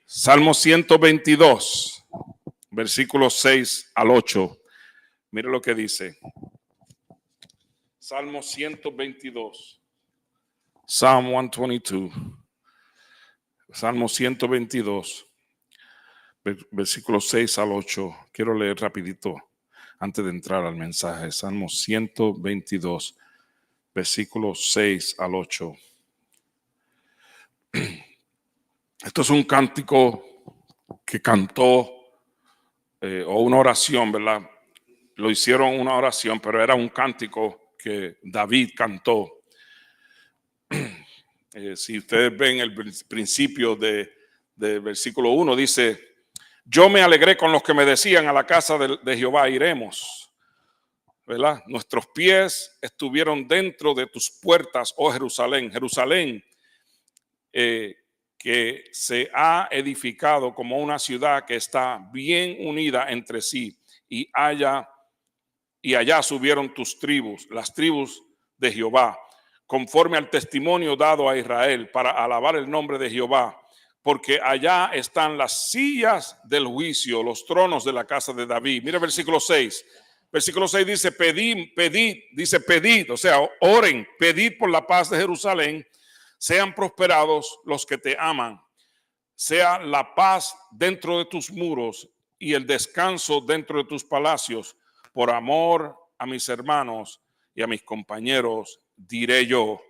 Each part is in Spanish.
Salmo 122, versículos 6 al 8. Mire lo que dice. Salmo 122. Psalm 122. Salmo 122, versículos 6 al 8. Quiero leer rapidito antes de entrar al mensaje. Salmo 122, versículos 6 al 8. Esto es un cántico que cantó, o una oración, ¿verdad? Lo hicieron una oración, pero era un cántico que David cantó. Si ustedes ven el principio del versículo 1, dice: yo me alegré con los que me decían, a la casa de Jehová iremos, ¿verdad? Nuestros pies estuvieron dentro de tus puertas, oh Jerusalén. Jerusalén, que se ha edificado como una ciudad que está bien unida entre sí, y allá subieron tus tribus, las tribus de Jehová, conforme al testimonio dado a Israel, para alabar el nombre de Jehová, porque allá están las sillas del juicio, los tronos de la casa de David. Mira versículo 6. Versículo 6 dice: pedid, o sea, oren, pedid por la paz de Jerusalén. Sean prosperados los que te aman. Sea la paz dentro de tus muros y el descanso dentro de tus palacios. Por amor a mis hermanos y a mis compañeros, diré yo: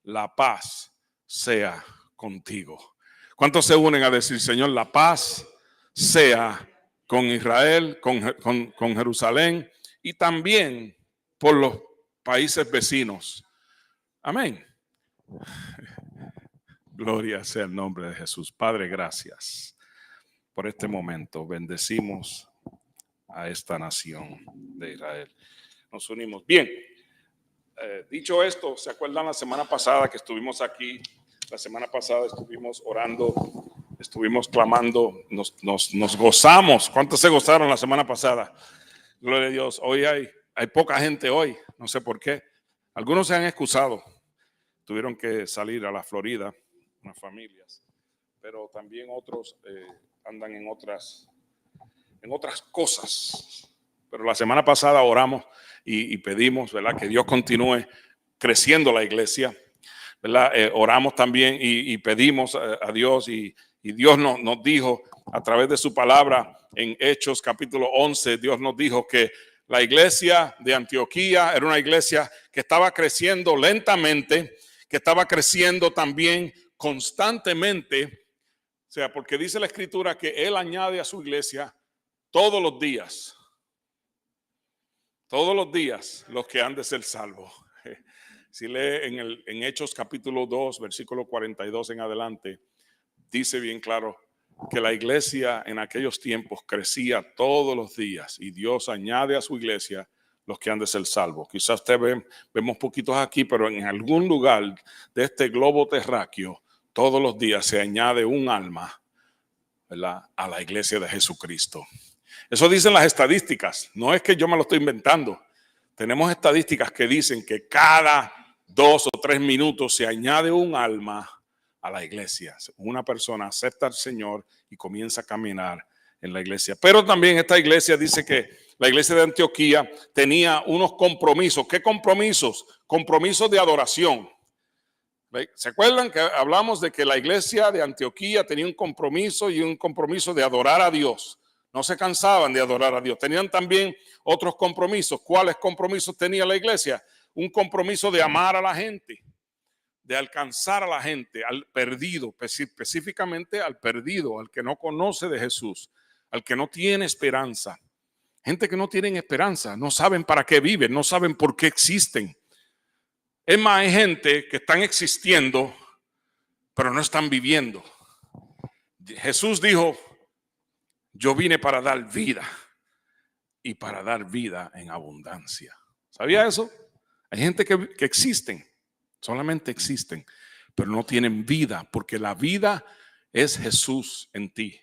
la paz sea contigo. ¿Cuántos se unen a decir: Señor, la paz sea con Israel, con Jerusalén, y también por los países vecinos? Amén. Gloria sea el nombre de Jesús. Padre, gracias por este momento. Bendecimos a esta nación de Israel. Nos unimos. Bien, dicho esto, ¿se acuerdan la semana pasada que estuvimos aquí? La semana pasada estuvimos orando, estuvimos clamando, nos gozamos. ¿Cuántos se gozaron la semana pasada? Gloria a Dios. Hoy hay poca gente hoy, no sé por qué. Algunos se han excusado, tuvieron que salir a la Florida, unas familias, pero también otros andan en otras cosas. Pero la semana pasada oramos y pedimos, ¿verdad?, que Dios continúe creciendo la iglesia, ¿verdad? Oramos también y pedimos a Dios, y Dios nos dijo a través de su palabra en Hechos capítulo 11, Dios nos dijo que la iglesia de Antioquía era una iglesia que estaba creciendo lentamente, que estaba creciendo también constantemente. O sea, porque dice la escritura que Él añade a su iglesia todos los días los que han de ser salvos. Si lee en Hechos capítulo 2, versículo 42 en adelante, dice bien claro que la iglesia en aquellos tiempos crecía todos los días, y Dios añade a su iglesia los que han de ser salvos. Quizás vemos poquitos aquí, pero en algún lugar de este globo terráqueo todos los días se añade un alma, ¿verdad?, a la iglesia de Jesucristo. Eso dicen las estadísticas, no es que yo me lo estoy inventando. Tenemos estadísticas que dicen que cada 2 o 3 minutos se añade un alma a la iglesia. Una persona acepta al Señor y comienza a caminar en la iglesia. Pero también esta iglesia dice que la iglesia de Antioquía tenía unos compromisos. ¿Qué compromisos? Compromisos de adoración. ¿Se acuerdan que hablamos de que la iglesia de Antioquía tenía un compromiso de adorar a Dios? No se cansaban de adorar a Dios. Tenían también otros compromisos. ¿Cuáles compromisos tenía la iglesia? Un compromiso de amar a la gente, de alcanzar a la gente, al perdido, específicamente al perdido, al que no conoce de Jesús, al que no tiene esperanza. Gente que no tiene esperanza, no saben para qué viven, no saben por qué existen. Es más, hay gente que están existiendo, pero no están viviendo. Jesús dijo: yo vine para dar vida, y para dar vida en abundancia. ¿Sabía eso? Hay gente que existen, solamente existen, pero no tienen vida, porque la vida es Jesús en ti.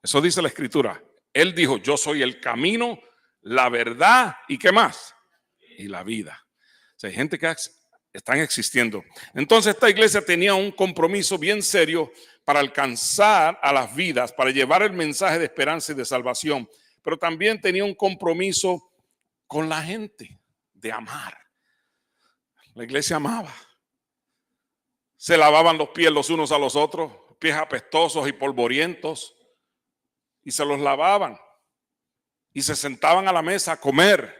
Eso dice la escritura. Él dijo: yo soy el camino, la verdad y ¿qué más? Y la vida. O sea, hay gente que están existiendo. Entonces esta iglesia tenía un compromiso bien serio para alcanzar a las vidas, para llevar el mensaje de esperanza y de salvación, pero también tenía un compromiso con la gente, de amar. La iglesia amaba. Se lavaban los pies los unos a los otros, pies apestosos y polvorientos, y se los lavaban y se sentaban a la mesa a comer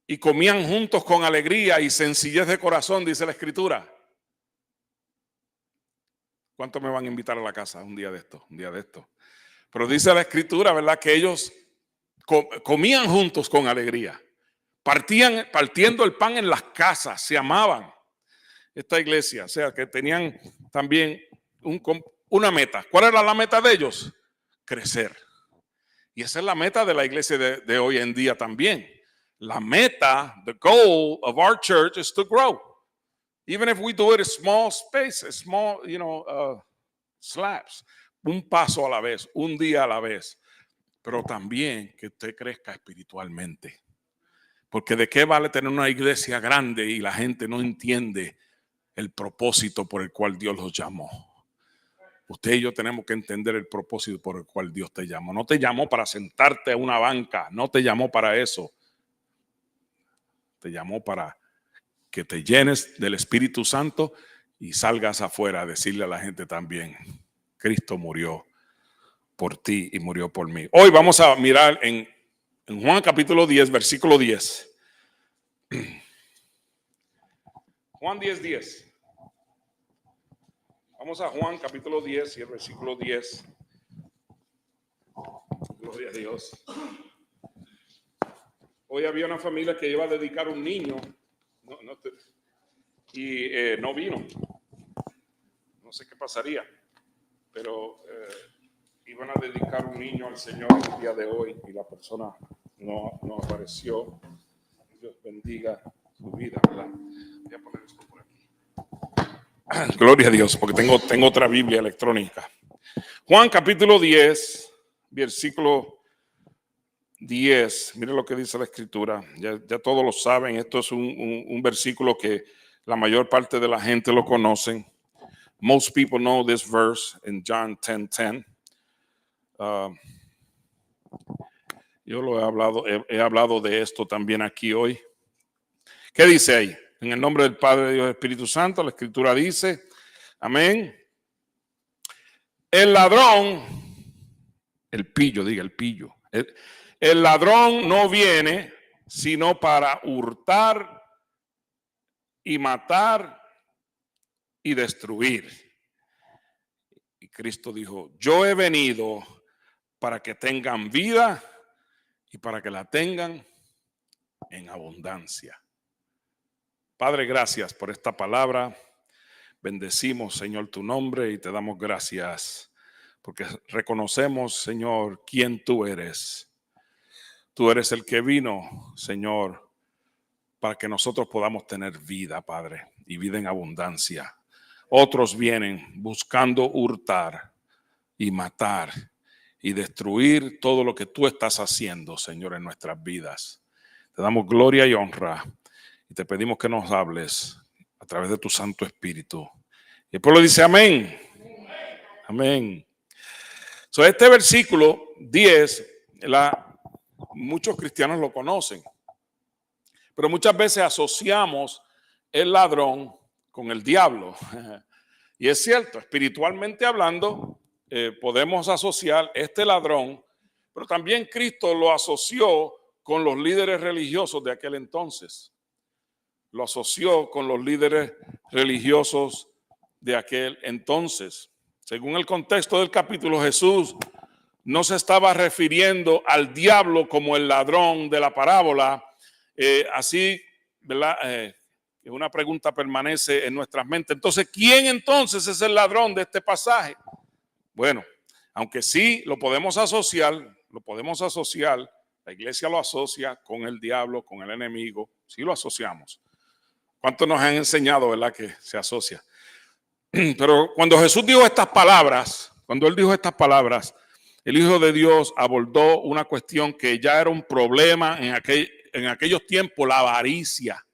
y comían juntos con alegría y sencillez de corazón, dice la Escritura. ¿Cuántos me van a invitar a la casa un día de esto? Un día de esto. Pero dice la Escritura, ¿verdad?, que ellos comían juntos con alegría, partiendo el pan en las casas, se amaban. Esta iglesia, o sea, que tenían también una meta. ¿Cuál era la meta de ellos? Crecer. Y esa es la meta de la iglesia de hoy en día también. La meta, the goal of our church is to grow. Even if we do it in small spaces, small, slabs. Un paso a la vez, un día a la vez. Pero también que usted crezca espiritualmente. Porque de qué vale tener una iglesia grande y la gente no entiende el propósito por el cual Dios los llamó. Usted y yo tenemos que entender el propósito por el cual Dios te llamó. No te llamó para sentarte a una banca, no te llamó para eso. Te llamó para que te llenes del Espíritu Santo y salgas afuera a decirle a la gente también, Cristo murió por ti y murió por mí. Hoy vamos a mirar en Juan capítulo 10, versículo 10. Juan 10:10. Vamos a Juan capítulo 10 y el versículo 10. Gloria a Dios. Hoy había una familia que iba a dedicar un niño y no vino. No sé qué pasaría, pero iban a dedicar un niño al Señor el día de hoy y la persona no apareció. Dios bendiga su vida, ¿verdad? Voy a poner esto por aquí. Gloria a Dios, porque tengo otra Biblia electrónica. Juan capítulo 10, versículo 10. Mire lo que dice la Escritura. Ya todos lo saben. Esto es un versículo que la mayor parte de la gente lo conocen. Most people know this verse in John 10:10. Yo he hablado de esto también aquí hoy. ¿Qué dice ahí? En el nombre del Padre, Dios y Espíritu Santo, la Escritura dice, amén. El ladrón, el pillo, diga el pillo. El ladrón no viene sino para hurtar y matar y destruir. Y Cristo dijo, yo he venido para que tengan vida y para que la tengan en abundancia. Padre, gracias por esta palabra. Bendecimos, Señor, tu nombre y te damos gracias porque reconocemos, Señor, quién tú eres. Tú eres el que vino, Señor, para que nosotros podamos tener vida, Padre, y vida en abundancia. Otros vienen buscando hurtar y matar y destruir todo lo que tú estás haciendo, Señor, en nuestras vidas. Te damos gloria y honra y te pedimos que nos hables a través de tu Santo Espíritu. Y el pueblo dice amén. Amén. So, este versículo 10, muchos cristianos lo conocen, pero muchas veces asociamos el ladrón con el diablo. Y es cierto, espiritualmente hablando, podemos asociar este ladrón, pero también Cristo lo asoció con los líderes religiosos de aquel entonces. Lo asoció con los líderes religiosos de aquel entonces. Según el contexto del capítulo, Jesús no se estaba refiriendo al diablo como el ladrón de la parábola. Así, ¿verdad? Una pregunta permanece en nuestras mentes. Entonces, ¿quién entonces es el ladrón de este pasaje? Bueno, aunque sí lo podemos asociar, la iglesia lo asocia con el diablo, con el enemigo, sí lo asociamos. ¿Cuántos nos han enseñado, verdad, que se asocia? Pero cuando Jesús dijo estas palabras, el Hijo de Dios abordó una cuestión que ya era un problema en aquellos tiempos, la avaricia.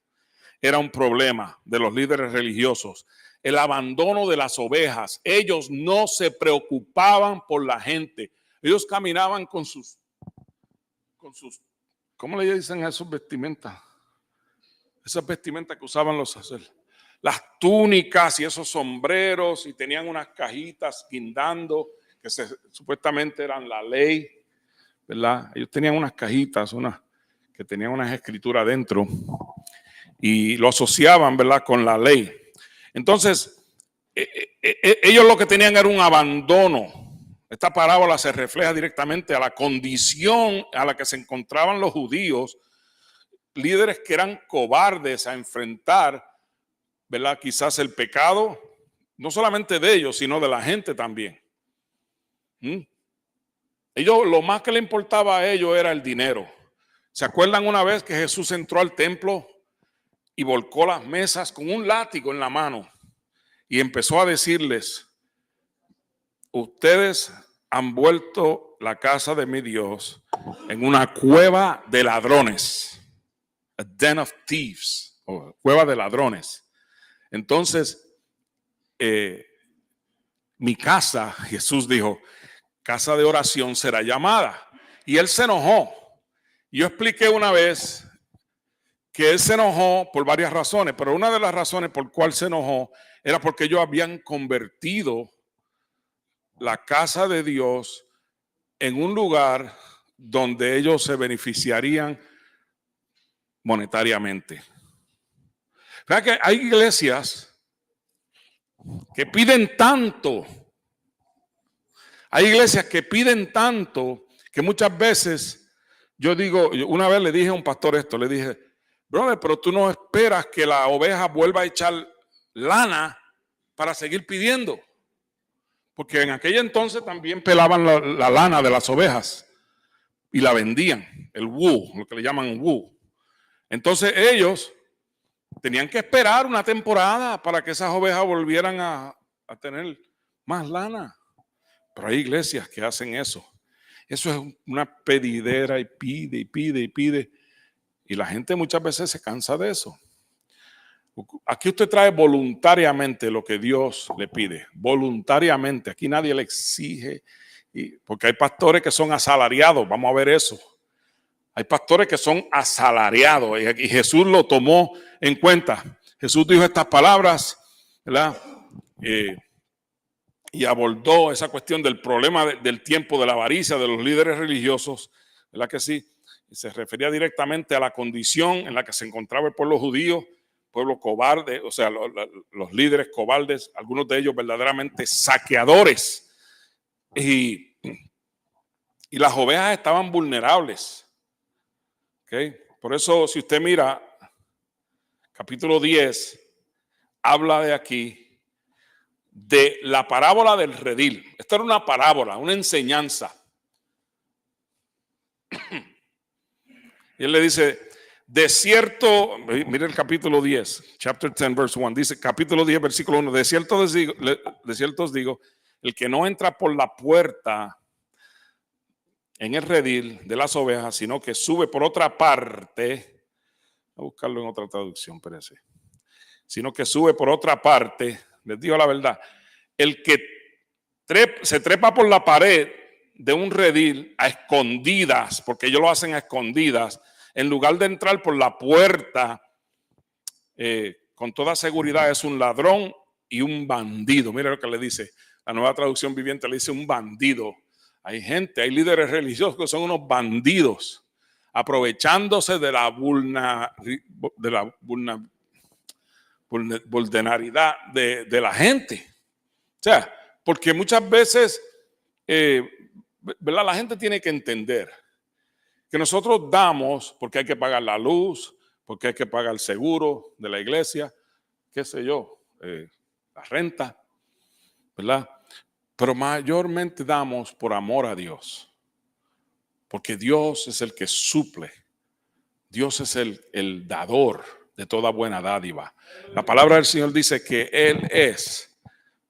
era un problema de los líderes religiosos. El abandono de las ovejas. Ellos no se preocupaban por la gente. Ellos caminaban con sus, ¿cómo le dicen a esos vestimentas? Esas vestimentas que usaban los sacerdotes. Las túnicas y esos sombreros, y tenían unas cajitas guindando, que supuestamente eran la ley, ¿verdad? Ellos tenían unas cajitas, que tenían unas escrituras dentro, y lo asociaban, ¿verdad?, con la ley. Entonces, ellos lo que tenían era un abandono. Esta parábola se refleja directamente a la condición a la que se encontraban los judíos, líderes que eran cobardes a enfrentar, ¿verdad?, quizás el pecado, no solamente de ellos, sino de la gente también. Ellos, lo más que le importaba a ellos era el dinero. ¿Se acuerdan una vez que Jesús entró al templo y volcó las mesas con un látigo en la mano y empezó a decirles: ustedes han vuelto la casa de mi Dios en una cueva de ladrones, a den of thieves, o cueva de ladrones? Entonces, mi casa, Jesús dijo, casa de oración será llamada. Y él se enojó. Yo expliqué una vez que él se enojó por varias razones, pero una de las razones por cual se enojó era porque ellos habían convertido la casa de Dios en un lugar donde ellos se beneficiarían monetariamente. ¿Verdad que hay iglesias que piden tanto? Hay iglesias que piden tanto que muchas veces, yo digo, una vez le dije a un pastor esto, le dije: brother, pero tú no esperas que la oveja vuelva a echar lana para seguir pidiendo. Porque en aquel entonces también pelaban la lana de las ovejas y la vendían, el wool, lo que le llaman wool. Entonces ellos tenían que esperar una temporada para que esas ovejas volvieran a tener más lana. Pero hay iglesias que hacen eso. Eso es una pedidera y pide y pide y pide. Y la gente muchas veces se cansa de eso. Aquí usted trae voluntariamente lo que Dios le pide. Voluntariamente. Aquí nadie le exige. Porque hay pastores que son asalariados. Vamos a ver eso. Hay pastores que son asalariados. Y Jesús lo tomó en cuenta. Jesús dijo estas palabras, ¿verdad? Y abordó esa cuestión del problema del tiempo, de la avaricia de los líderes religiosos, ¿verdad que sí? Y se refería directamente a la condición en la que se encontraba el pueblo judío, pueblo cobarde, o sea, los líderes cobardes, algunos de ellos verdaderamente saqueadores. Y las ovejas estaban vulnerables. ¿Okay? Por eso, si usted mira, capítulo 10, habla de aquí, de la parábola del redil. Esta era una parábola, una enseñanza. Y él le dice: de cierto, mire el capítulo 10, chapter 10, verse 1, dice, capítulo 10, versículo 1, de cierto os digo, el que no entra por la puerta en el redil de las ovejas, sino que sube por otra parte, voy a buscarlo en otra traducción, parece, sino que sube por otra parte. Les digo la verdad, el que se trepa por la pared de un redil a escondidas, porque ellos lo hacen a escondidas, en lugar de entrar por la puerta, con toda seguridad es un ladrón y un bandido. Mira lo que le dice la Nueva Traducción Viviente, le dice un bandido. Hay gente, hay líderes religiosos que son unos bandidos, aprovechándose de la vulnerabilidad de la gente. O sea, porque muchas veces, ¿verdad? La gente tiene que entender que nosotros damos porque hay que pagar la luz, porque hay que pagar el seguro de la iglesia, qué sé yo, la renta, ¿verdad? Pero mayormente damos por amor a Dios, porque Dios es el que suple, Dios es el dador de toda buena dádiva. La palabra del Señor dice que Él es,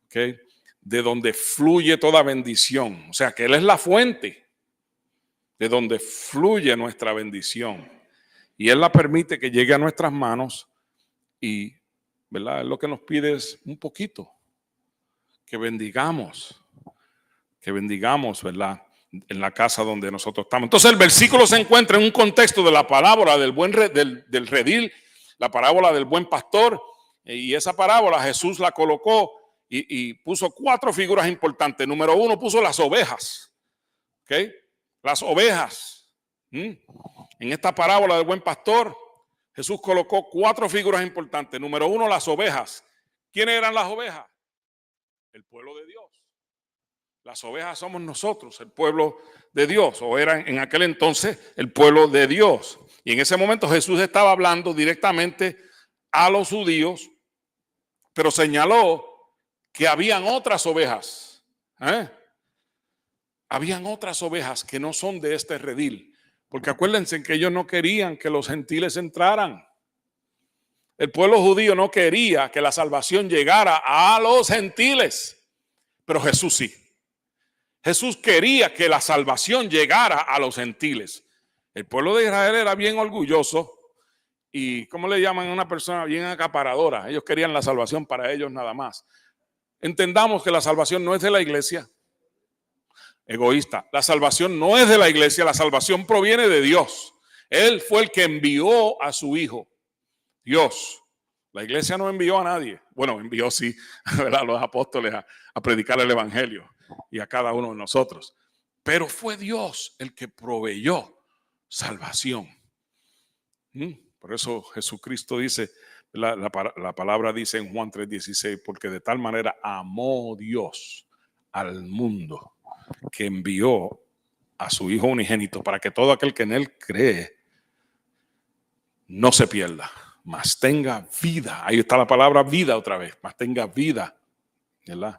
¿okay?, de donde fluye toda bendición. O sea, que Él es la fuente de donde fluye nuestra bendición. Y Él la permite que llegue a nuestras manos y ¿verdad? Lo que nos pide es un poquito, que bendigamos, ¿verdad? En la casa donde nosotros estamos. Entonces el versículo se encuentra en un contexto de la parábola del redil, la parábola del buen pastor, y esa parábola Jesús la colocó y puso 4 figuras importantes. Número 1, puso las ovejas, ¿ok? Las ovejas. En esta parábola del buen pastor, Jesús colocó 4 figuras importantes. Número 1, las ovejas. ¿Quiénes eran las ovejas? El pueblo de Dios. Las ovejas somos nosotros, el pueblo de Dios, o eran en aquel entonces el pueblo de Dios. Y en ese momento Jesús estaba hablando directamente a los judíos, pero señaló que habían otras ovejas. Habían otras ovejas que no son de este redil, porque acuérdense que ellos no querían que los gentiles entraran. El pueblo judío no quería que la salvación llegara a los gentiles, pero Jesús sí. Jesús quería que la salvación llegara a los gentiles. El pueblo de Israel era bien orgulloso y, ¿cómo le llaman a una persona bien acaparadora? Ellos querían la salvación para ellos nada más. Entendamos que la salvación no es de la iglesia. Egoísta. La salvación no es de la iglesia, la salvación proviene de Dios. Él fue el que envió a su Hijo. Dios. La iglesia no envió a nadie. Bueno, envió sí, ¿verdad? A los apóstoles a predicar el evangelio y a cada uno de nosotros. Pero fue Dios el que proveyó salvación. Por eso Jesucristo dice, la palabra dice en Juan 3:16, porque de tal manera amó Dios al mundo que envió a su Hijo unigénito para que todo aquel que en él cree no se pierda, mas tenga vida. Ahí está la palabra vida otra vez, mas tenga vida, ¿verdad?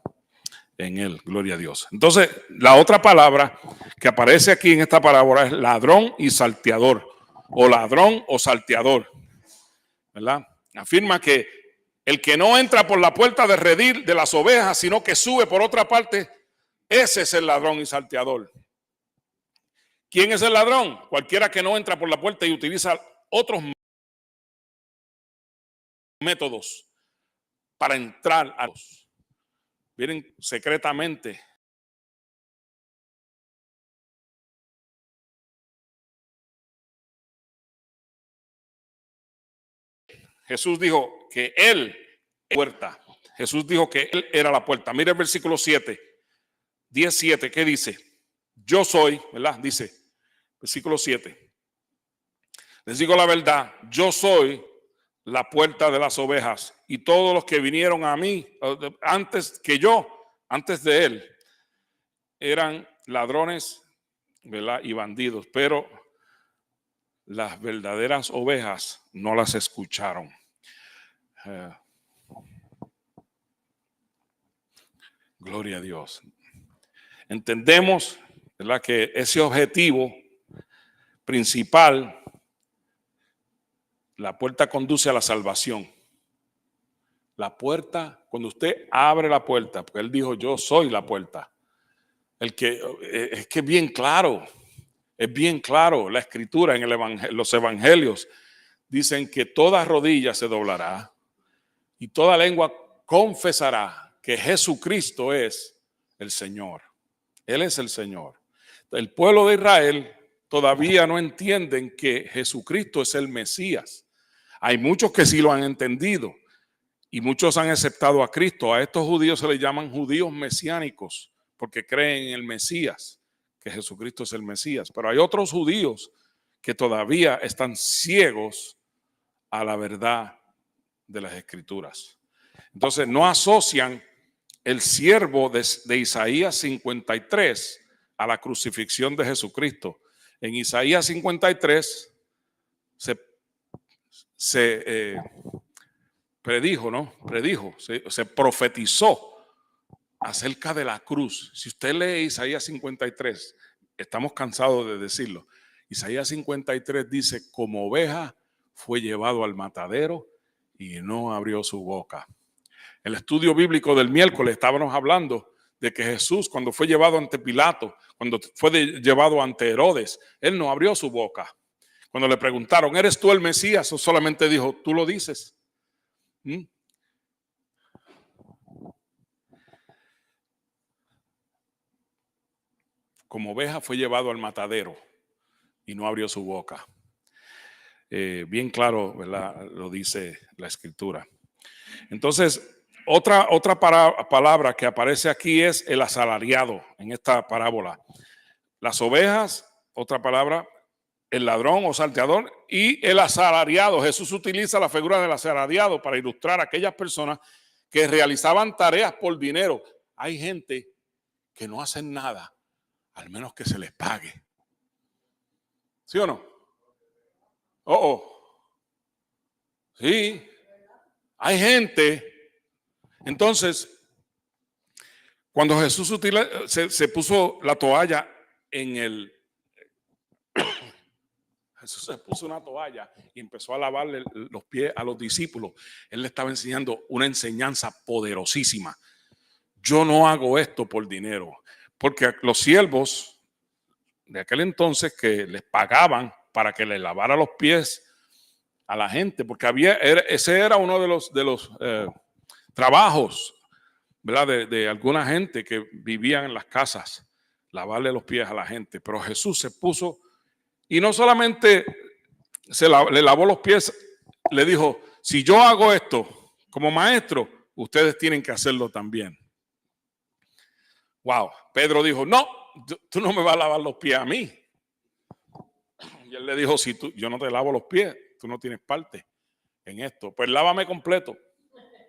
En él, gloria a Dios. Entonces, la otra palabra que aparece aquí en esta parábola es ladrón y salteador, o ladrón o salteador, ¿verdad? Afirma que el que no entra por la puerta de redil de las ovejas, sino que sube por otra parte, ese es el ladrón y salteador. ¿Quién es el ladrón? Cualquiera que no entra por la puerta y utiliza otros métodos para entrar a los. Vienen secretamente. Jesús dijo que él era la puerta. Jesús dijo que él era la puerta. Mira el versículo 7, 17, ¿qué dice? Yo soy, ¿verdad? Dice, versículo 7. Les digo la verdad, yo soy la puerta de las ovejas, y todos los que vinieron a mí antes de él, eran ladrones, ¿verdad? Y bandidos, pero las verdaderas ovejas no las escucharon. Gloria a Dios. Entendemos, ¿verdad?, que ese objetivo principal, la puerta conduce a la salvación. La puerta, cuando usted abre la puerta, porque él dijo, yo soy la puerta. Es que es bien claro, la escritura en los evangelios dicen que toda rodilla se doblará y toda lengua confesará que Jesucristo es el Señor. Él es el Señor. El pueblo de Israel todavía no entienden que Jesucristo es el Mesías. Hay muchos que sí lo han entendido y muchos han aceptado a Cristo. A estos judíos se les llaman judíos mesiánicos porque creen en el Mesías, que Jesucristo es el Mesías. Pero hay otros judíos que todavía están ciegos a la verdad de las Escrituras. Entonces no asocian el siervo de Isaías 53 a la crucifixión de Jesucristo. En Isaías 53 se se profetizó acerca de la cruz. Si usted lee Isaías 53, estamos cansados de decirlo. Isaías 53 dice, como oveja fue llevado al matadero y no abrió su boca. En el estudio bíblico del miércoles estábamos hablando de que Jesús, cuando fue llevado ante Pilato, cuando fue llevado ante Herodes, él no abrió su boca. Cuando le preguntaron, ¿eres tú el Mesías? O solamente dijo, tú lo dices. ¿Mm? Como oveja fue llevado al matadero y no abrió su boca. Bien claro, ¿verdad? Lo dice la escritura. Entonces, otra palabra que aparece aquí es el asalariado en esta parábola. Las ovejas, otra palabra, el ladrón o salteador y el asalariado. Jesús utiliza la figura del asalariado para ilustrar a aquellas personas que realizaban tareas por dinero. Hay gente que no hacen nada, al menos que se les pague. ¿Sí o no? Oh. Sí, hay gente. Entonces, cuando Jesús se puso la toalla en el... Jesús se puso una toalla y empezó a lavarle los pies a los discípulos. Él le estaba enseñando una enseñanza poderosísima. Yo no hago esto por dinero, porque los siervos de aquel entonces que les pagaban para que les lavara los pies a la gente, porque ese era uno de los trabajos, ¿verdad? De alguna gente que vivían en las casas, lavarle los pies a la gente. Pero Jesús se puso y no solamente le lavó los pies, le dijo, si yo hago esto como maestro, ustedes tienen que hacerlo también. Wow, Pedro dijo, no, tú no me vas a lavar los pies a mí. Y él le dijo, si yo no te lavo los pies, tú no tienes parte en esto. Pues lávame completo,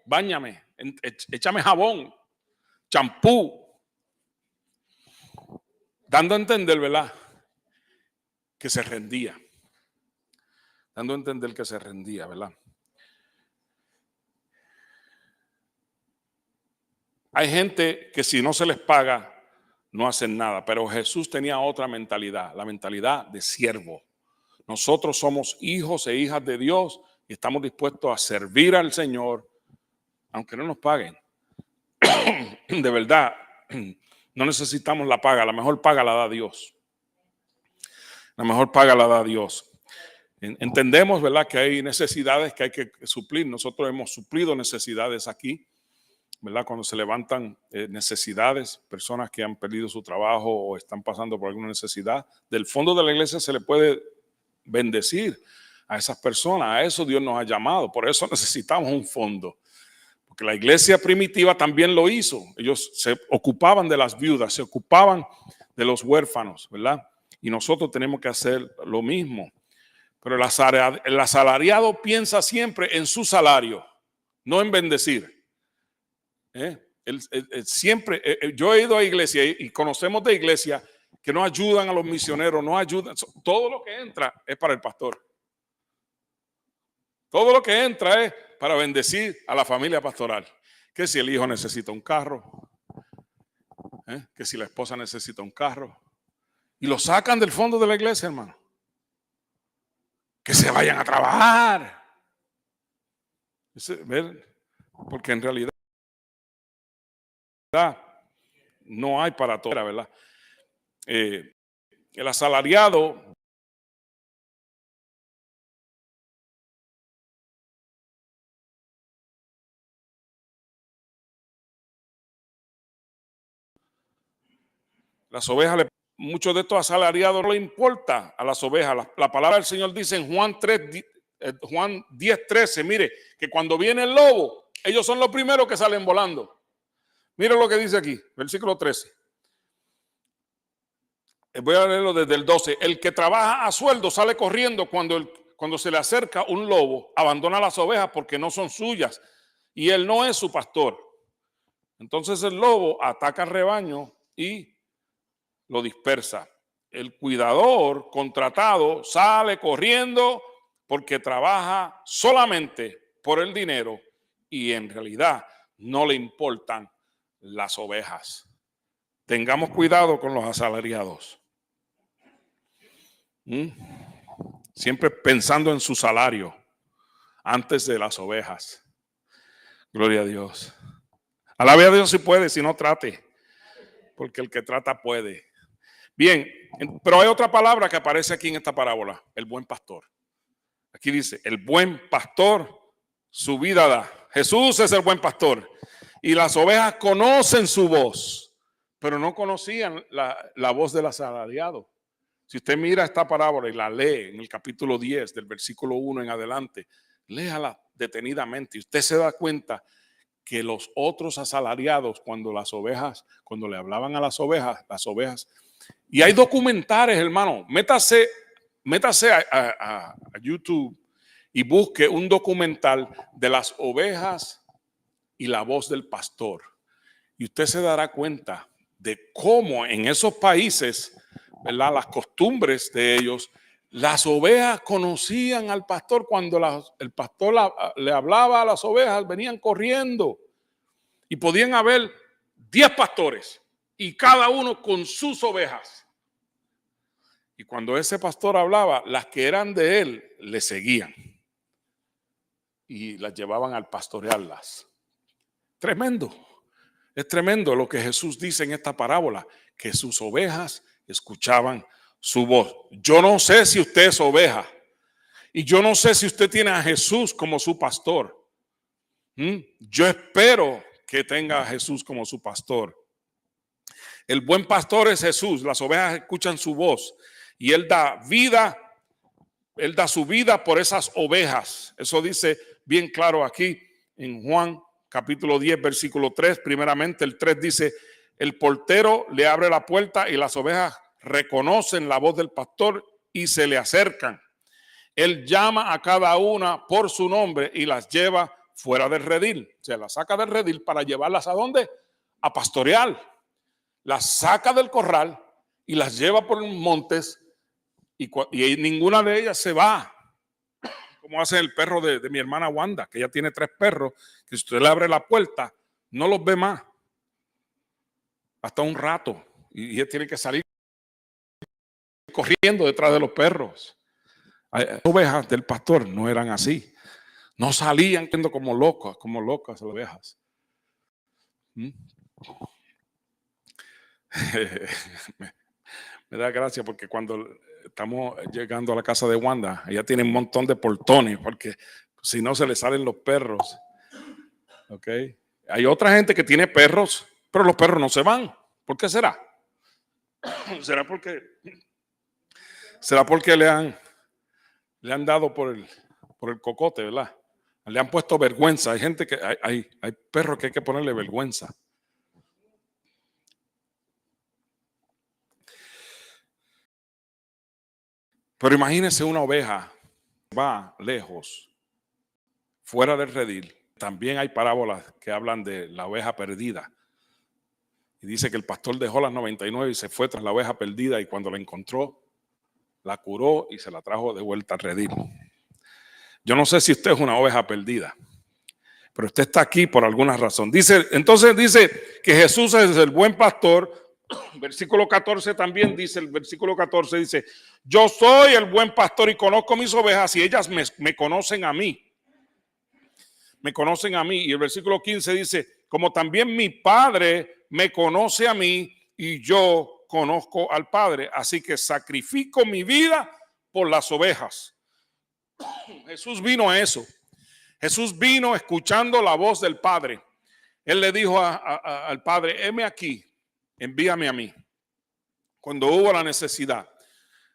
báñame, échame jabón, champú. Dando a entender, ¿verdad? Que se rendía. Dando a entender que se rendía, ¿verdad? Hay gente que si no se les paga, no hacen nada. Pero Jesús tenía otra mentalidad, la mentalidad de siervo. Nosotros somos hijos e hijas de Dios y estamos dispuestos a servir al Señor, aunque no nos paguen. De verdad, no necesitamos la paga. La mejor paga la da Dios. La mejor paga la da Dios. Entendemos, ¿verdad?, que hay necesidades que hay que suplir. Nosotros hemos suplido necesidades aquí, ¿verdad? Cuando se levantan necesidades, personas que han perdido su trabajo o están pasando por alguna necesidad, del fondo de la iglesia se le puede bendecir a esas personas. A eso Dios nos ha llamado. Por eso necesitamos un fondo. Porque la iglesia primitiva también lo hizo. Ellos se ocupaban de las viudas, se ocupaban de los huérfanos, ¿verdad? Y nosotros tenemos que hacer lo mismo. Pero el asalariado piensa siempre en su salario, no en bendecir. Siempre, yo he ido a iglesia y conocemos de iglesia que no ayudan a los misioneros, no ayudan. Todo lo que entra es para el pastor. Todo lo que entra es para bendecir a la familia pastoral. Que si el hijo necesita un carro, que si la esposa necesita un carro. Y lo sacan del fondo de la iglesia, hermano. Que se vayan a trabajar. Porque en realidad no hay para todo, ¿verdad? El asalariado las ovejas, muchos de estos asalariados no le importa a las ovejas. La palabra del Señor dice en Juan 10:13, mire, que cuando viene el lobo, ellos son los primeros que salen volando. Mire lo que dice aquí, versículo 13. Voy a leerlo desde el 12. El que trabaja a sueldo sale corriendo cuando se le acerca un lobo, abandona las ovejas porque no son suyas y él no es su pastor. Entonces el lobo ataca al rebaño y lo dispersa. El cuidador contratado sale corriendo porque trabaja solamente por el dinero y en realidad no le importan las ovejas. Tengamos cuidado con los asalariados. Siempre pensando en su salario antes de las ovejas. Gloria a Dios. Alabe a Dios si puede, si no trate, porque el que trata puede. Bien, pero hay otra palabra que aparece aquí en esta parábola, el buen pastor. Aquí dice, el buen pastor su vida da Jesús es el buen pastor y las ovejas conocen su voz, pero no conocían la voz del asalariado. Si usted mira esta parábola y la lee en el capítulo 10 del versículo 1 en adelante, léala detenidamente y usted se da cuenta que los otros asalariados, cuando le hablaban a las ovejas, y hay documentales, hermano, métase a YouTube y busque un documental de las ovejas y la voz del pastor. Y usted se dará cuenta de cómo en esos países, ¿verdad?, las costumbres de ellos, las ovejas conocían al pastor. Cuando el pastor le hablaba a las ovejas, venían corriendo. Y podían haber 10 pastores y cada uno con sus ovejas. Y cuando ese pastor hablaba, las que eran de él le seguían y las llevaban al pastorearlas. Tremendo. Es tremendo lo que Jesús dice en esta parábola, que sus ovejas escuchaban su voz. Yo no sé si usted es oveja y yo no sé si usted tiene a Jesús como su pastor. Yo espero que tenga a Jesús como su pastor. El buen pastor es Jesús. Las ovejas escuchan su voz y él da vida, él da su vida por esas ovejas. Eso dice bien claro aquí en Juan capítulo 10 versículo 3. Primeramente el 3 dice: el portero le abre la puerta y las ovejas reconocen la voz del pastor y se le acercan. Él llama a cada una por su nombre y las lleva fuera del redil. Se las saca del redil para llevarlas ¿a dónde? A pastorear. Las saca del corral y las lleva por montes y ninguna de ellas se va. Como hace el perro de mi hermana Wanda, que ella tiene 3 perros, que si usted le abre la puerta, no los ve más. Hasta un rato. Y ella tiene que salir corriendo detrás de los perros. Las ovejas del pastor no eran así. No salían como locas las ovejas. Me da gracia porque cuando estamos llegando a la casa de Wanda, ella tiene un montón de portones porque si no se le salen los perros. Okay. Hay otra gente que tiene perros, pero los perros no se van. ¿Por qué será? ¿Será porque le han dado por el cocote, ¿verdad? Le han puesto vergüenza. Hay gente que hay perros que hay que ponerle vergüenza. Pero imagínese una oveja que va lejos, fuera del redil. También hay parábolas que hablan de la oveja perdida. Y dice que el pastor dejó las 99 y se fue tras la oveja perdida y cuando la encontró, la curó y se la trajo de vuelta al redil. Yo no sé si usted es una oveja perdida, pero usted está aquí por alguna razón. Entonces dice que Jesús es el buen pastor. Versículo 14 también dice, el versículo 14 dice: yo soy el buen pastor y conozco mis ovejas y ellas me conocen a mí. Me conocen a mí. Y el versículo 15 dice: como también mi Padre me conoce a mí y yo conozco al Padre, así que sacrifico mi vida por las ovejas. Jesús vino a eso. Jesús vino escuchando la voz del Padre. Él le dijo al Padre: heme aquí, envíame a mí. Cuando hubo la necesidad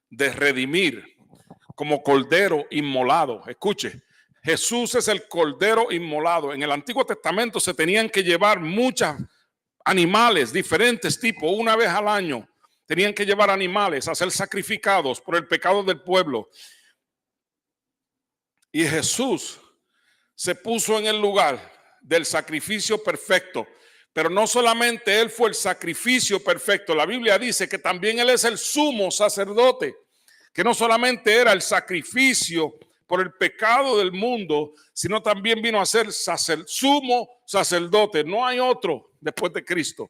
de redimir como cordero inmolado, escuche, Jesús es el cordero inmolado. En el Antiguo Testamento se tenían que llevar muchos animales, diferentes tipos, una vez al año. Tenían que llevar animales a ser sacrificados por el pecado del pueblo. Y Jesús se puso en el lugar del sacrificio perfecto. Pero no solamente Él fue el sacrificio perfecto. La Biblia dice que también Él es el sumo sacerdote. Que no solamente era el sacrificio por el pecado del mundo, sino también vino a ser sumo sacerdote. No hay otro después de Cristo.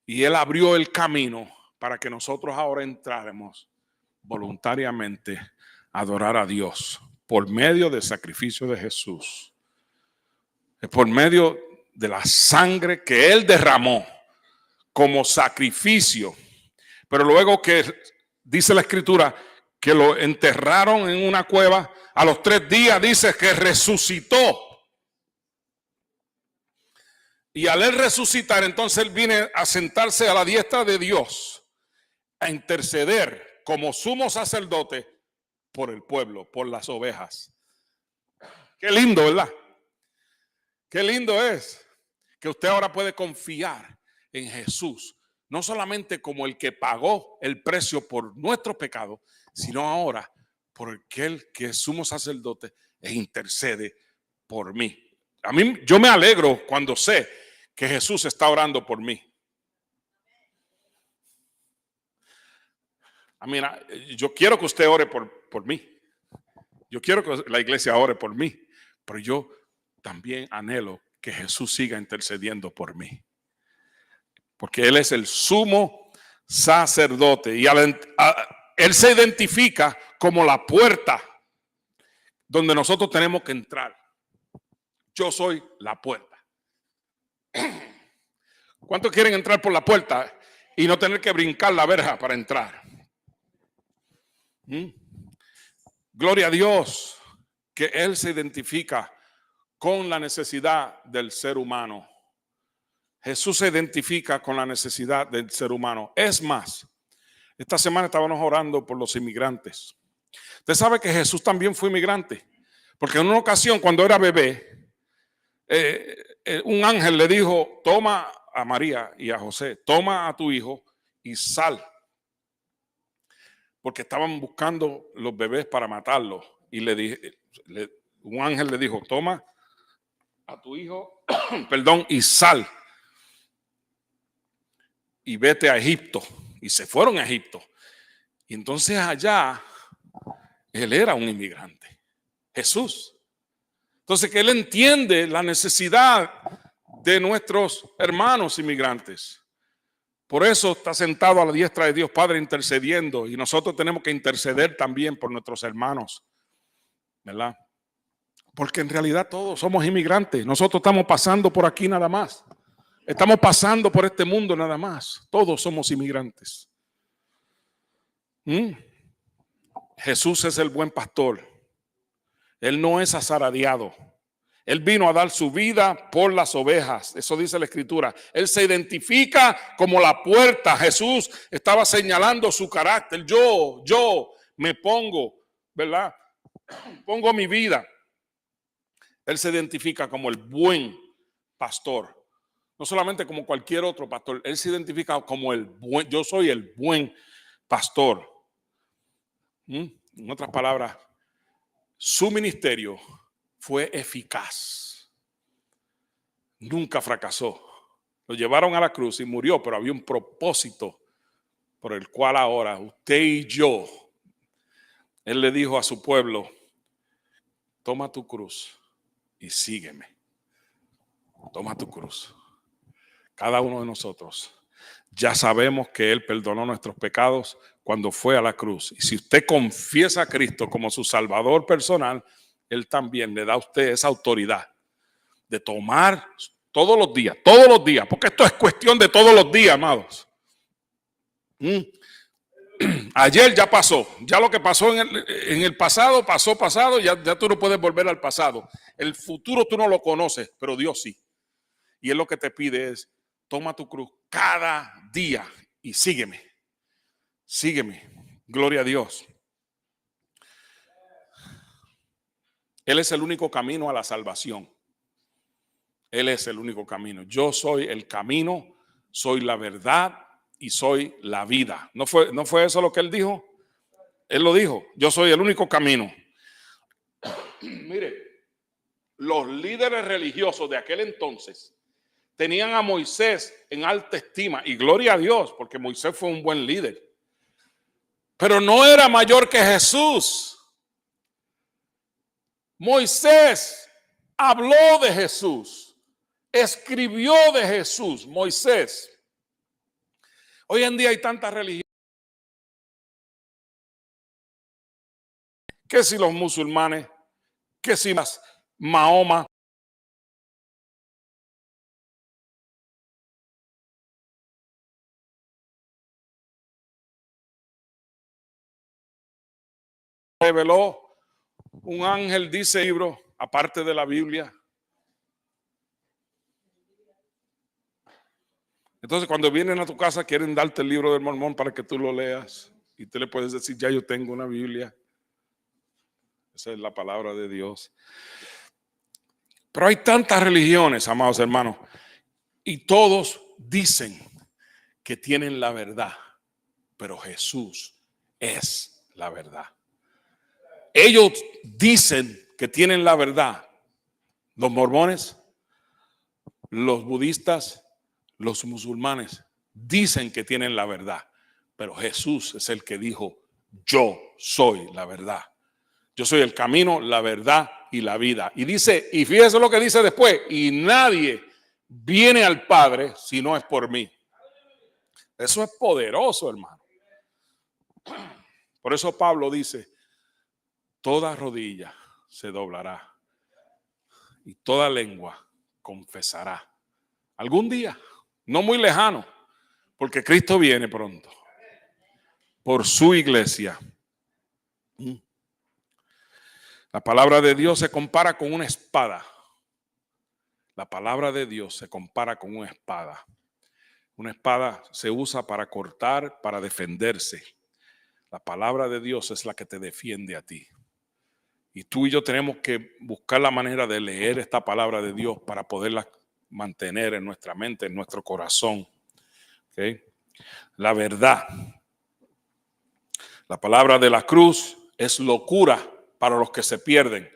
Y Él abrió el camino para que nosotros ahora entráramos voluntariamente a adorar a Dios por medio del sacrificio de Jesús. Por medio de la sangre que Él derramó como sacrificio. Pero luego que dice la Escritura que lo enterraron en una cueva A los 3 días dice que resucitó. Y al él resucitar, entonces él viene a sentarse a la diestra de Dios, a interceder como sumo sacerdote por el pueblo, por las ovejas. Qué lindo, ¿verdad? Qué lindo es que usted ahora puede confiar en Jesús, no solamente como el que pagó el precio por nuestros pecados, sino ahora por aquel que es sumo sacerdote e intercede por mí. A mí, yo me alegro cuando sé que Jesús está orando por mí. Mira, yo quiero que usted ore por mí. Yo quiero que la iglesia ore por mí, pero yo también anhelo que Jesús siga intercediendo por mí. Porque Él es el sumo sacerdote y Él se identifica como la puerta donde nosotros tenemos que entrar. Yo soy la puerta. ¿Cuántos quieren entrar por la puerta y no tener que brincar la verja para entrar? Gloria a Dios que Él se identifica con la necesidad del ser humano. Jesús se identifica con la necesidad del ser humano. Es más, esta semana estábamos orando por los inmigrantes. Usted sabe que Jesús también fue inmigrante, porque en una ocasión cuando era bebé, un ángel le dijo, toma a María y a José, toma a tu hijo y sal, porque estaban buscando los bebés para matarlos. Y un ángel le dijo, toma a tu hijo, perdón, y sal y vete a Egipto. Y se fueron a Egipto. Y entonces allá, él era un inmigrante, Jesús. Entonces que él entiende la necesidad de nuestros hermanos inmigrantes. Por eso está sentado a la diestra de Dios Padre intercediendo, y nosotros tenemos que interceder también por nuestros hermanos, ¿verdad? Porque en realidad todos somos inmigrantes. Nosotros estamos pasando por aquí nada más. Estamos pasando por este mundo nada más. Todos somos inmigrantes. Jesús es el buen pastor. Él no es azaraddeado. Él vino a dar su vida por las ovejas. Eso dice la Escritura. Él se identifica como la puerta. Jesús estaba señalando su carácter. Yo me pongo, ¿verdad? Pongo mi vida. Él se identifica como el buen pastor. No solamente como cualquier otro pastor. Él se identifica como el buen. Yo soy el buen pastor. En otras palabras, su ministerio fue eficaz. Nunca fracasó. Lo llevaron a la cruz y murió, pero había un propósito por el cual ahora usted y yo, él le dijo a su pueblo, toma tu cruz y sígueme. Toma tu cruz. Cada uno de nosotros ya sabemos que él perdonó nuestros pecados cuando fue a la cruz. Y si usted confiesa a Cristo como su Salvador personal, él también le da a usted esa autoridad de tomar todos los días, porque esto es cuestión de todos los días, amados. Ayer ya pasó, ya lo que pasó en el pasado, pasado, ya tú no puedes volver al pasado. El futuro tú no lo conoces, pero Dios sí. Y él lo que te pide es, toma tu cruz cada día y sígueme. Sígueme. Gloria a Dios. Él es el único camino a la salvación. Él es el único camino. Yo soy el camino, soy la verdad y soy la vida. ¿No fue eso lo que él dijo? Él lo dijo. Yo soy el único camino. Mire, los líderes religiosos de aquel entonces tenían a Moisés en alta estima, y gloria a Dios, porque Moisés fue un buen líder. Pero no era mayor que Jesús. Moisés habló de Jesús, escribió de Jesús, Moisés. Hoy en día hay tanta religión. Que si los musulmanes, que si Mahoma. Reveló Un ángel dice libro, aparte de la Biblia. Entonces, cuando vienen a tu casa, quieren darte el libro del Mormón para que tú lo leas. Y tú le puedes decir, ya yo tengo una Biblia. Esa es la palabra de Dios. Pero hay tantas religiones, amados hermanos, y todos dicen que tienen la verdad, pero Jesús es la verdad. Ellos dicen que tienen la verdad. Los mormones, los budistas, los musulmanes dicen que tienen la verdad, pero Jesús es el que dijo, yo soy la verdad. Yo soy el camino, la verdad y la vida. Y dice, y fíjese lo que dice después, y nadie viene al Padre si no es por mí. Eso es poderoso, hermano. Por eso Pablo dice, toda rodilla se doblará y toda lengua confesará. Algún día, no muy lejano, porque Cristo viene pronto por su iglesia. La palabra de Dios se compara con una espada. La palabra de Dios se compara con una espada. Una espada se usa para cortar, para defenderse. La palabra de Dios es la que te defiende a ti. Y tú y yo tenemos que buscar la manera de leer esta palabra de Dios para poderla mantener en nuestra mente, en nuestro corazón. ¿Okay? La verdad. La palabra de la cruz es locura para los que se pierden.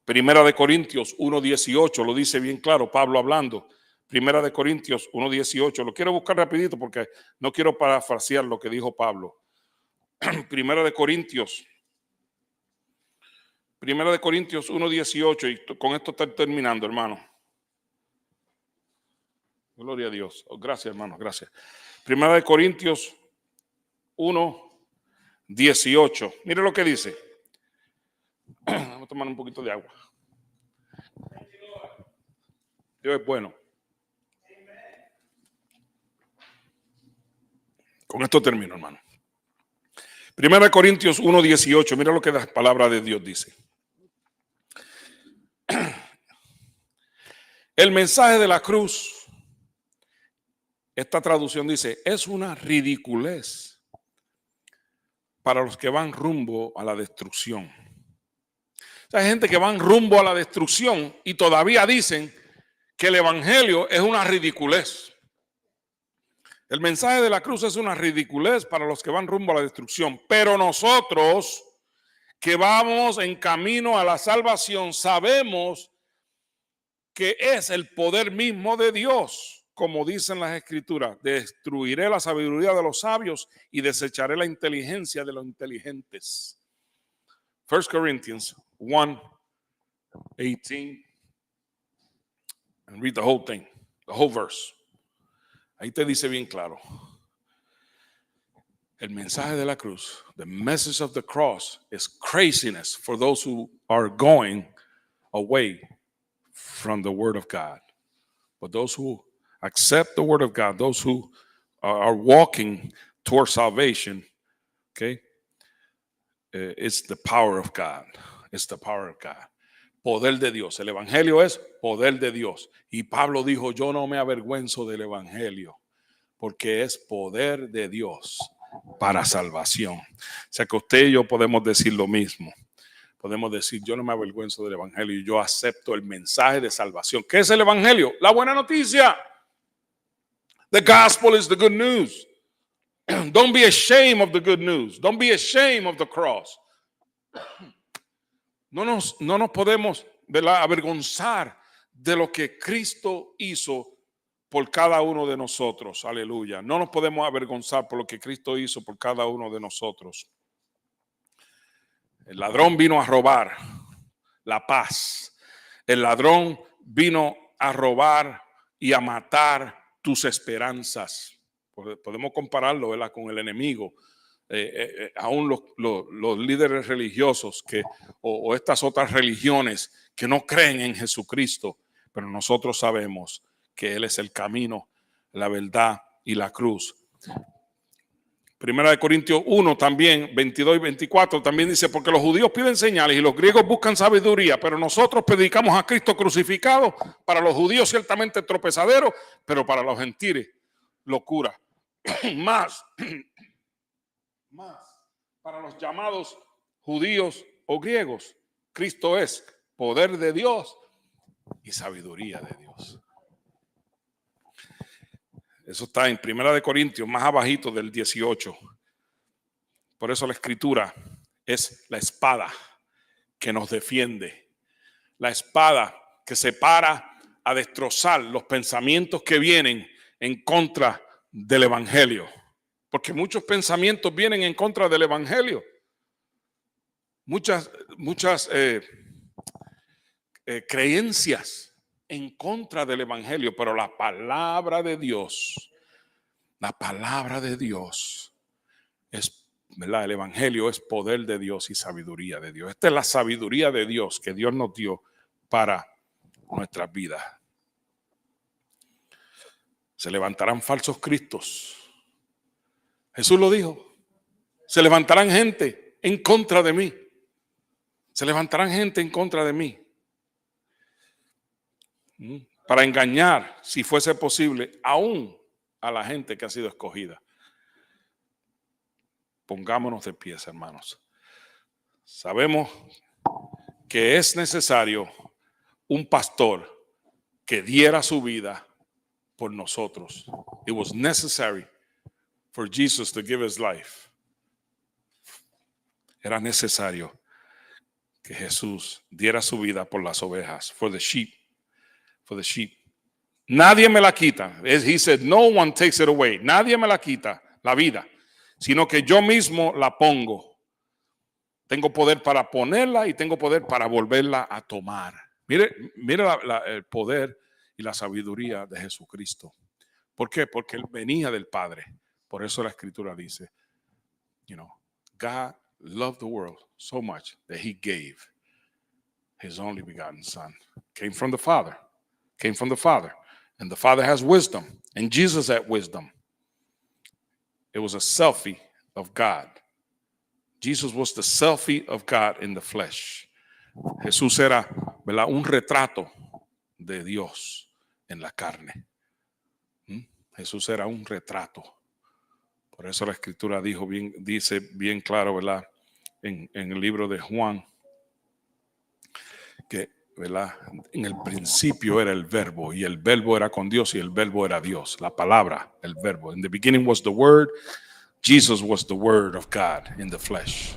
Primera de Corintios 1:18 lo dice bien claro, Pablo hablando. Primera de Corintios 1:18. Lo quiero buscar rapidito porque no quiero parafrasear lo que dijo Pablo. Primera de Corintios 1:18, y con esto estoy terminando, hermano. Gloria a Dios. Oh, gracias, hermano, gracias. Primera de Corintios 1:18. Mire lo que dice. Vamos a tomar un poquito de agua. Dios es bueno. Con esto termino, hermano. Primera de Corintios 1:18. Mira lo que la palabra de Dios dice. El mensaje de la cruz, esta traducción dice, es una ridiculez para los que van rumbo a la destrucción. O sea, hay gente que van rumbo a la destrucción y todavía dicen que el evangelio es una ridiculez. El mensaje de la cruz es una ridiculez para los que van rumbo a la destrucción, pero nosotros que vamos en camino a la salvación sabemos que es el poder mismo de Dios, como dicen las escrituras, destruiré la sabiduría de los sabios y desecharé la inteligencia de los inteligentes. 1 Corinthians 1:18, and read the whole thing, the whole verse. Ahí te dice bien claro. El mensaje de la cruz, the message of the cross, is craziness for those who are going away from the word of God. But those who accept the word of God, those who are walking towards salvation, okay, it's the power of God. It's the power of God. Poder de Dios. El evangelio es poder de Dios. Y Pablo dijo, yo no me avergüenzo del evangelio, porque es poder de Dios para salvación. O sea que usted y yo podemos decir lo mismo. Podemos decir, yo no me avergüenzo del evangelio y yo acepto el mensaje de salvación. ¿Qué es el evangelio? La buena noticia. The gospel is the good news. Don't be ashamed of the good news. Don't be ashamed of the cross. No nos podemos avergonzar de lo que Cristo hizo por cada uno de nosotros. Aleluya. No nos podemos avergonzar por lo que Cristo hizo por cada uno de nosotros. El ladrón vino a robar la paz. El ladrón vino a robar y a matar tus esperanzas. Podemos compararlo, ¿verdad?, con el enemigo. Aún los líderes religiosos o estas otras religiones que no creen en Jesucristo, pero nosotros sabemos que Él es el camino, la verdad y la cruz. Primera de Corintios 1 también, 22 y 24 también dice, porque los judíos piden señales y los griegos buscan sabiduría, pero nosotros predicamos a Cristo crucificado, para los judíos ciertamente tropezadero, pero para los gentiles locura. más para los llamados judíos o griegos, Cristo es poder de Dios y sabiduría de Dios. Eso está en Primera de Corintios, más abajito del 18. Por eso la escritura es la espada que nos defiende. La espada que se para a destrozar los pensamientos que vienen en contra del evangelio. Porque muchos pensamientos vienen en contra del evangelio. Muchas creencias en contra del evangelio, pero la palabra de Dios es, ¿verdad? El evangelio es poder de Dios y sabiduría de Dios. Esta es la sabiduría de Dios que Dios nos dio para nuestras vidas. Se levantarán falsos cristos. Jesús lo dijo. Se levantarán gente en contra de mí. Se levantarán gente en contra de mí. Para engañar, si fuese posible, aún a la gente que ha sido escogida. Pongámonos de pies, hermanos. Sabemos que es necesario un pastor que diera su vida por nosotros. It was necessary for Jesus to give his life. Era necesario que Jesús diera su vida por las ovejas, for the sheep. For the sheep. Nadie me la quita. He said, no one takes it away. Nadie me la quita, la vida, sino que yo mismo la pongo. Tengo poder para ponerla y tengo poder para volverla a tomar. Mire el poder y la sabiduría de Jesucristo. ¿Por qué? Porque él venía del Padre. Por eso la Escritura dice, God loved the world so much that he gave his only begotten Son. Came from the Father. Came from the Father. And the Father has wisdom. And Jesus had wisdom. It was a selfie of God. Jesus was the selfie of God in the flesh. Jesús era, ¿verdad?, un retrato de Dios en la carne. Jesús era un retrato. Por eso la Escritura dice bien claro, ¿verdad?, en el libro de Juan, que, ¿verdad?, en el principio era el verbo y el verbo era con Dios y el verbo era Dios, la palabra, el verbo. In the beginning was the word. Jesus was the word of God in the flesh.